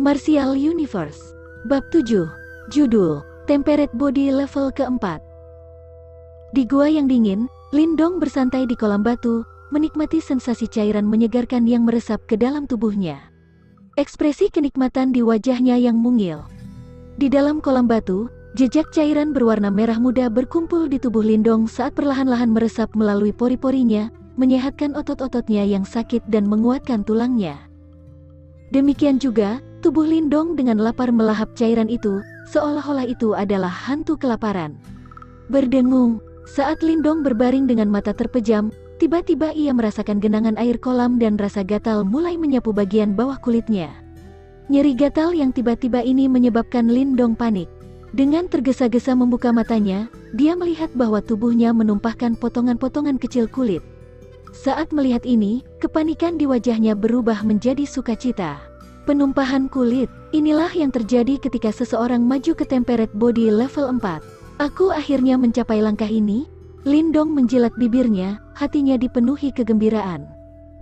Martial Universe. Bab 7. Judul, Temperate Body Level keempat. Di gua yang dingin, Lindong bersantai di kolam batu, menikmati sensasi cairan menyegarkan yang meresap ke dalam tubuhnya. Ekspresi kenikmatan di wajahnya yang mungil. Di dalam kolam batu, jejak cairan berwarna merah muda berkumpul di tubuh Lindong saat perlahan-lahan meresap melalui pori-porinya, menyehatkan otot-ototnya yang sakit dan menguatkan tulangnya. Demikian juga, tubuh Lindong dengan lapar melahap cairan itu, seolah-olah itu adalah hantu kelaparan. Berdengung, saat Lindong berbaring dengan mata terpejam, tiba-tiba ia merasakan genangan air kolam dan rasa gatal mulai menyapu bagian bawah kulitnya. Nyeri gatal yang tiba-tiba ini menyebabkan Lindong panik. Dengan tergesa-gesa membuka matanya, dia melihat bahwa tubuhnya menumpahkan potongan-potongan kecil kulit. Saat melihat ini, kepanikan di wajahnya berubah menjadi sukacita. Penumpahan kulit, inilah yang terjadi ketika seseorang maju ke Temperate Body Level 4. Aku akhirnya mencapai langkah ini. Lindong menjilat bibirnya, hatinya dipenuhi kegembiraan.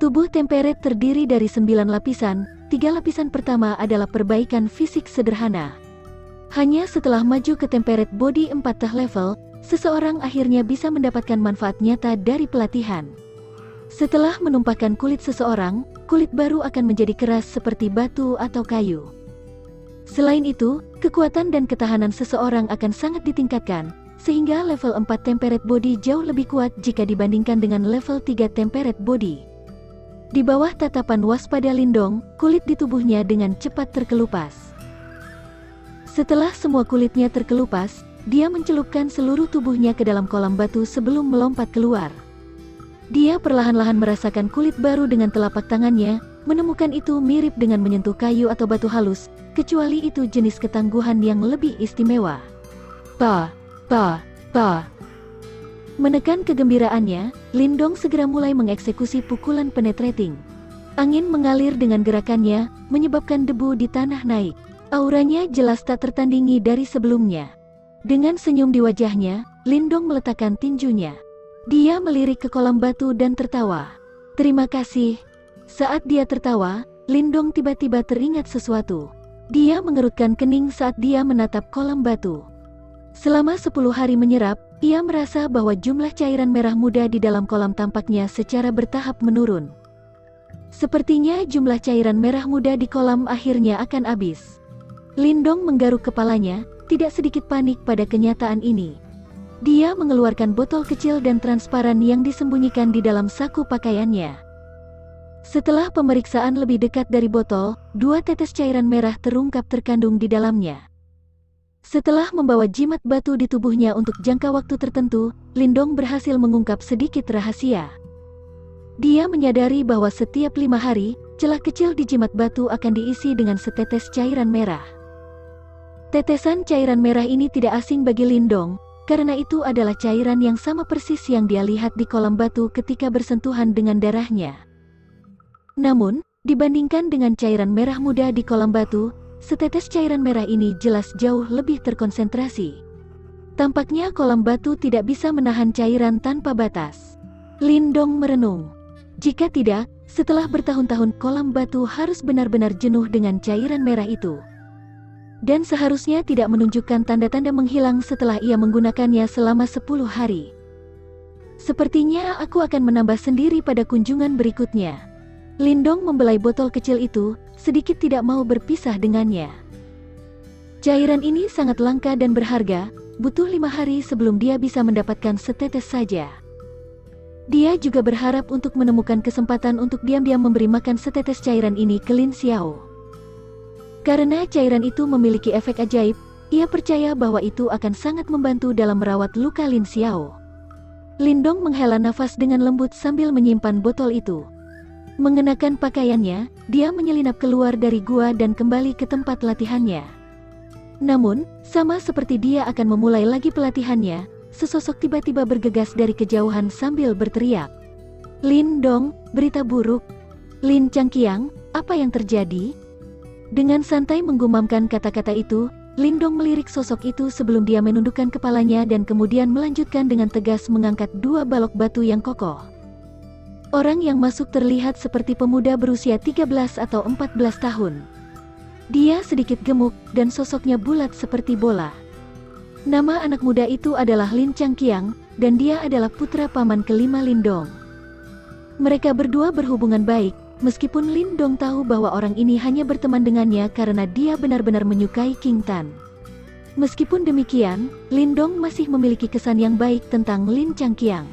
Tubuh Temperate terdiri dari 9 lapisan, 3 lapisan pertama adalah perbaikan fisik sederhana. Hanya setelah maju ke Temperate Body 4 level, seseorang akhirnya bisa mendapatkan manfaat nyata dari pelatihan. Setelah menumpahkan kulit seseorang, kulit baru akan menjadi keras seperti batu atau kayu. Selain itu, kekuatan dan ketahanan seseorang akan sangat ditingkatkan, sehingga level 4 Temperate Body jauh lebih kuat jika dibandingkan dengan level 3 Temperate Body. Di bawah tatapan waspada Lindong, kulit di tubuhnya dengan cepat terkelupas. Setelah semua kulitnya terkelupas, dia mencelupkan seluruh tubuhnya ke dalam kolam batu sebelum melompat keluar. Dia perlahan-lahan merasakan kulit baru dengan telapak tangannya, menemukan itu mirip dengan menyentuh kayu atau batu halus, kecuali itu jenis ketangguhan yang lebih istimewa. Pa. Menekan kegembiraannya, Lindong segera mulai mengeksekusi pukulan penetrating. Angin mengalir dengan gerakannya, menyebabkan debu di tanah naik. Auranya jelas tak tertandingi dari sebelumnya. Dengan senyum di wajahnya, Lindong meletakkan tinjunya. Dia melirik ke kolam batu dan tertawa. Terima kasih. Saat dia tertawa, Lindong tiba-tiba teringat sesuatu. Dia mengerutkan kening saat dia menatap kolam batu. Selama 10 hari menyerap, ia merasa bahwa jumlah cairan merah muda di dalam kolam tampaknya secara bertahap menurun. Sepertinya jumlah cairan merah muda di kolam akhirnya akan habis. Lindong menggaruk kepalanya, tidak sedikit panik pada kenyataan ini. Dia mengeluarkan botol kecil dan transparan yang disembunyikan di dalam saku pakaiannya. Setelah pemeriksaan lebih dekat dari botol, 2 tetes cairan merah terungkap terkandung di dalamnya. Setelah membawa jimat batu di tubuhnya untuk jangka waktu tertentu, Lindong berhasil mengungkap sedikit rahasia. Dia menyadari bahwa setiap 5 hari, celah kecil di jimat batu akan diisi dengan setetes cairan merah. Tetesan cairan merah ini tidak asing bagi Lindong, karena itu adalah cairan yang sama persis yang dia lihat di kolam batu ketika bersentuhan dengan darahnya. Namun, dibandingkan dengan cairan merah muda di kolam batu, setetes cairan merah ini jelas jauh lebih terkonsentrasi. Tampaknya kolam batu tidak bisa menahan cairan tanpa batas. Lindong merenung. Jika tidak, setelah bertahun-tahun kolam batu harus benar-benar jenuh dengan cairan merah itu. Dan seharusnya tidak menunjukkan tanda-tanda menghilang setelah ia menggunakannya selama 10 hari. Sepertinya aku akan menambah sendiri pada kunjungan berikutnya. Lindong membelai botol kecil itu, sedikit tidak mau berpisah dengannya. Cairan ini sangat langka dan berharga, butuh 5 hari sebelum dia bisa mendapatkan setetes saja. Dia juga berharap untuk menemukan kesempatan untuk diam-diam memberi makan setetes cairan ini ke Lin Xiao. Karena cairan itu memiliki efek ajaib, ia percaya bahwa itu akan sangat membantu dalam merawat luka Lin Xiao. Lindong menghela nafas dengan lembut sambil menyimpan botol itu. Mengenakan pakaiannya, dia menyelinap keluar dari gua dan kembali ke tempat latihannya. Namun, sama seperti dia akan memulai lagi pelatihannya, sesosok tiba-tiba bergegas dari kejauhan sambil berteriak. Lindong, berita buruk. Lin Changqiang, apa yang terjadi? Dengan santai menggumamkan kata-kata itu, Lindong melirik sosok itu sebelum dia menundukkan kepalanya dan kemudian melanjutkan dengan tegas mengangkat 2 balok batu yang kokoh. Orang yang masuk terlihat seperti pemuda berusia 13 atau 14 tahun. Dia sedikit gemuk dan sosoknya bulat seperti bola. Nama anak muda itu adalah Lin Changqiang, dan dia adalah putra paman kelima Lindong. Mereka berdua berhubungan baik, meskipun Lindong tahu bahwa orang ini hanya berteman dengannya karena dia benar-benar menyukai King Tan. Meskipun demikian, Lindong masih memiliki kesan yang baik tentang Lin Changqiang.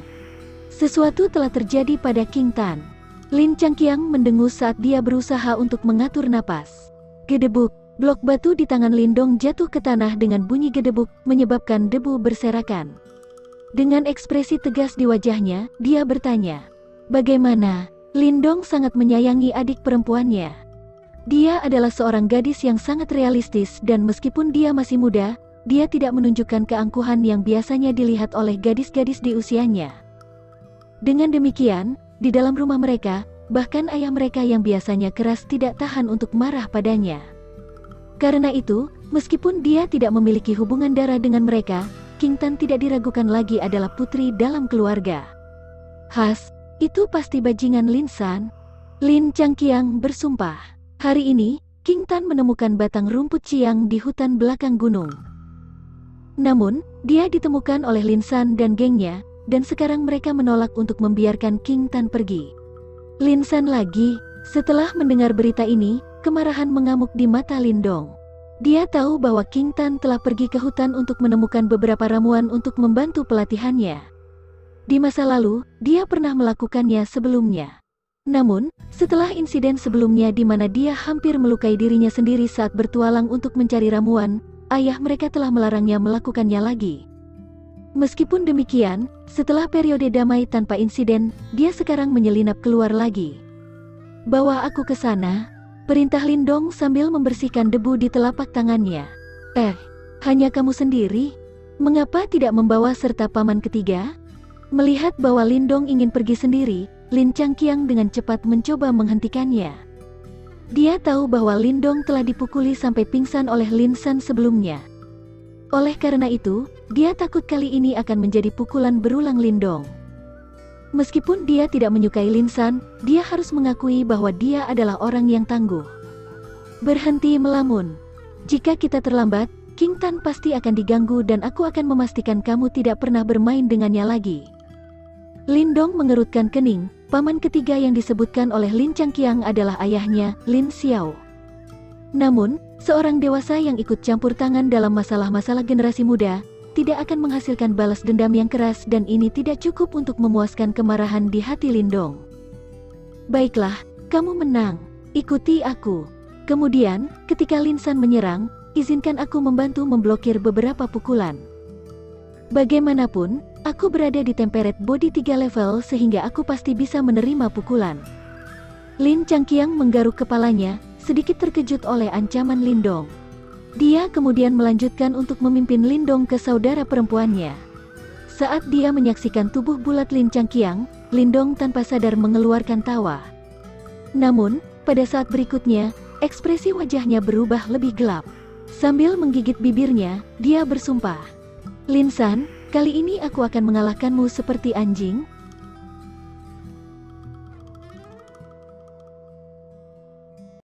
Sesuatu telah terjadi pada King Tan. Lin Changqiang mendengus saat dia berusaha untuk mengatur napas. Gedebuk, blok batu di tangan Lindong jatuh ke tanah dengan bunyi gedebuk, menyebabkan debu berserakan. Dengan ekspresi tegas di wajahnya, dia bertanya, "Bagaimana?" Lindong sangat menyayangi adik perempuannya. Dia adalah seorang gadis yang sangat realistis dan meskipun dia masih muda, dia tidak menunjukkan keangkuhan yang biasanya dilihat oleh gadis-gadis di usianya. Dengan demikian, di dalam rumah mereka, bahkan ayah mereka yang biasanya keras tidak tahan untuk marah padanya. Karena itu, meskipun dia tidak memiliki hubungan darah dengan mereka, King Tan tidak diragukan lagi adalah putri dalam keluarga. "Has, itu pasti bajingan Lin San." Lin Changqiang bersumpah. Hari ini, King Tan menemukan batang rumput ciang di hutan belakang gunung. Namun, dia ditemukan oleh Lin San dan gengnya, dan sekarang mereka menolak untuk membiarkan King Tan pergi. Lin San lagi, setelah mendengar berita ini, kemarahan mengamuk di mata Lindong. Dia tahu bahwa King Tan telah pergi ke hutan untuk menemukan beberapa ramuan untuk membantu pelatihannya. Di masa lalu, dia pernah melakukannya sebelumnya. Namun, setelah insiden sebelumnya di mana dia hampir melukai dirinya sendiri saat bertualang untuk mencari ramuan, ayah mereka telah melarangnya melakukannya lagi. Meskipun demikian, setelah periode damai tanpa insiden, dia sekarang menyelinap keluar lagi. "Bawa aku ke sana," perintah Lindong sambil membersihkan debu di telapak tangannya. Hanya kamu sendiri? Mengapa tidak membawa serta paman ketiga?" Melihat bahwa Lindong ingin pergi sendiri, Lin Changqiang dengan cepat mencoba menghentikannya. Dia tahu bahwa Lindong telah dipukuli sampai pingsan oleh Lin San sebelumnya. Oleh karena itu, dia takut kali ini akan menjadi pukulan berulang Lindong. Meskipun dia tidak menyukai Lin San, dia harus mengakui bahwa dia adalah orang yang tangguh. "Berhenti melamun. Jika kita terlambat, King Tan pasti akan diganggu dan aku akan memastikan kamu tidak pernah bermain dengannya lagi." Lindong mengerutkan kening. Paman ketiga yang disebutkan oleh Lin Changqiang adalah ayahnya, Lin Xiao. Namun, seorang dewasa yang ikut campur tangan dalam masalah-masalah generasi muda, tidak akan menghasilkan balas dendam yang keras dan ini tidak cukup untuk memuaskan kemarahan di hati Lindong. "Baiklah, kamu menang. Ikuti aku." Kemudian, ketika Lin San menyerang, izinkan aku membantu memblokir beberapa pukulan. "Bagaimanapun, aku berada di temperate body 3 level sehingga aku pasti bisa menerima pukulan." Lin Changqiang menggaruk kepalanya, sedikit terkejut oleh ancaman Lindong. Dia kemudian melanjutkan untuk memimpin Lindong ke saudara perempuannya. Saat dia menyaksikan tubuh bulat Lin Changqiang, Lindong tanpa sadar mengeluarkan tawa. Namun, pada saat berikutnya, ekspresi wajahnya berubah lebih gelap. Sambil menggigit bibirnya, dia bersumpah, "Lin San, kali ini aku akan mengalahkanmu seperti anjing."